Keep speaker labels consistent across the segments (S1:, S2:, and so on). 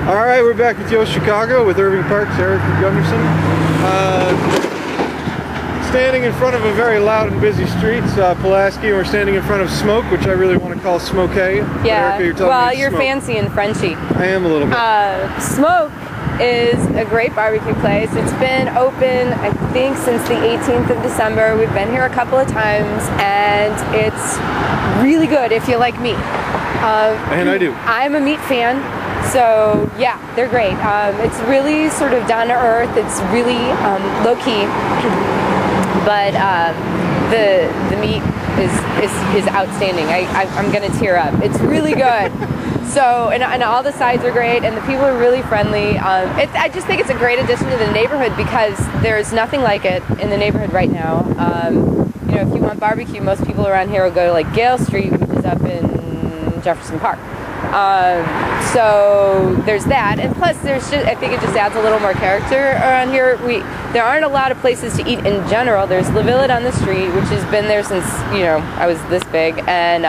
S1: Alright, we're back with YoChicago with Irving Parks, Eric and Gunderson. Standing in front of a very loud and busy street, Pulaski, and we're standing in front of Smoque, which I really want to call Smoque.
S2: Yeah,
S1: Erica,
S2: well, you're fancy and Frenchy.
S1: I am a little bit.
S2: Smoque is a great barbecue place. It's been open, I think, since the 18th of December. We've been here a couple of times, and it's really good if you like meat.
S1: And I do.
S2: I'm a meat fan. So yeah, they're great. It's really sort of down to earth. It's really low key, but the meat is outstanding. I'm gonna tear up. It's really good. So and all the sides are great, and the people are really friendly. I just think it's a great addition to the neighborhood because there's nothing like it in the neighborhood right now. You know, if you want barbecue, most people around here will go to like Gale Street, which is up in Jefferson Park. So there's that, and plus there's just, I think it just adds a little more character around here. There aren't a lot of places to eat in general. There's La Villa on the street, which has been there since, you know, I was this big, and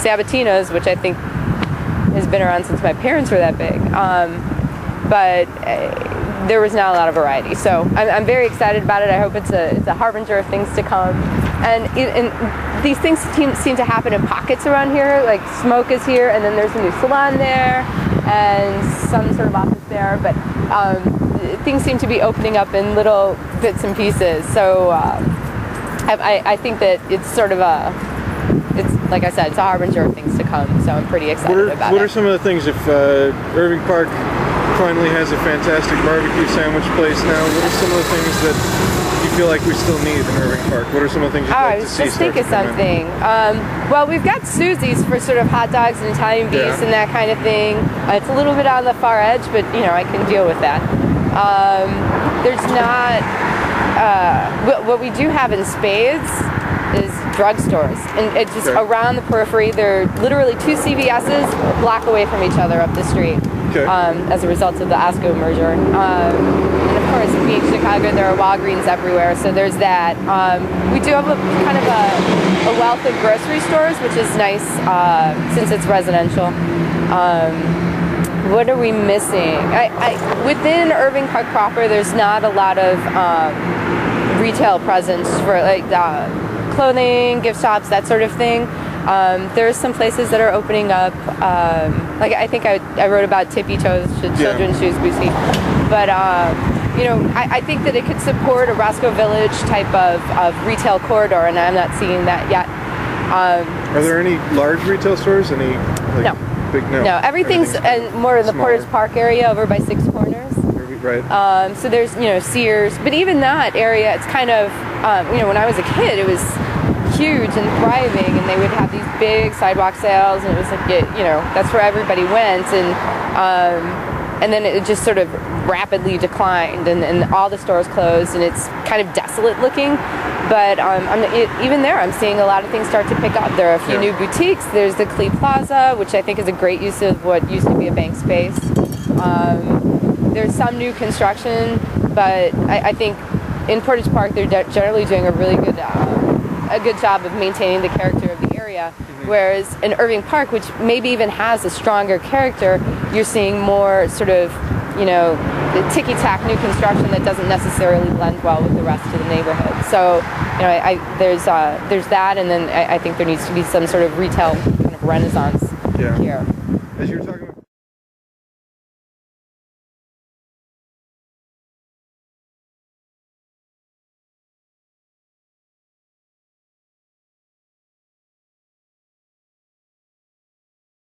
S2: Sabatino's, which I think has been around since my parents were that big. But there was not a lot of variety, so I'm very excited about it. I hope it's a harbinger of things to come, and these things seem to happen in pockets around here. Like Smoque is here, and then there's a new salon there, and some sort of office there. But things seem to be opening up in little bits and pieces. So I think that it's sort of it's like I said, it's a harbinger of things to come. So I'm pretty excited about it.
S1: What are some of the things if Irving Park finally has a fantastic barbecue sandwich place now? What are some of the things that you feel like we still need in Irving Park? What are some of the things you'd like to see?
S2: I was just thinking something. Well, we've got Susie's for sort of hot dogs and Italian beefs and that kind of thing. It's a little bit on the far edge, but you know, I can deal with that. There's not. What we do have in spades is drugstores, and it's just around the periphery. There are literally two CVS's a block away from each other up the street. As a result of the Osco merger. And of course, being Chicago, there are Walgreens everywhere, so there's that. We do have a kind of a wealth of grocery stores, which is nice since it's residential. What are we missing? Within Irving Park proper, there's not a lot of retail presence for like clothing, gift shops, that sort of thing. There's some places that are opening up, like I think I wrote about Tippy Toes, children's shoes boutique, but you know, I think that it could support a Roscoe Village type of retail corridor, and I'm not seeing that yet.
S1: Are there any large retail stores? Any like, big? No,
S2: everything's more in the Portage Park area over by Six Corners.
S1: Right.
S2: So there's, you know, Sears, but even that area, it's kind of, you know, when I was a kid, it was huge and thriving, and they would have these big sidewalk sales, and it was like, you know, that's where everybody went, and then it just sort of rapidly declined, and all the stores closed, and it's kind of desolate looking. But even there, I'm seeing a lot of things start to pick up. There are a few new boutiques. There's the Clee Plaza, which I think is a great use of what used to be a bank space. There's some new construction, but I think in Portage Park they're generally doing a really good job of maintaining the character of the area. Whereas in Irving Park, which maybe even has a stronger character, you're seeing more sort of, you know, the ticky-tack new construction that doesn't necessarily blend well with the rest of the neighborhood. So, you know, there's that, and then I think there needs to be some sort of retail kind of renaissance here.
S1: As you were talking about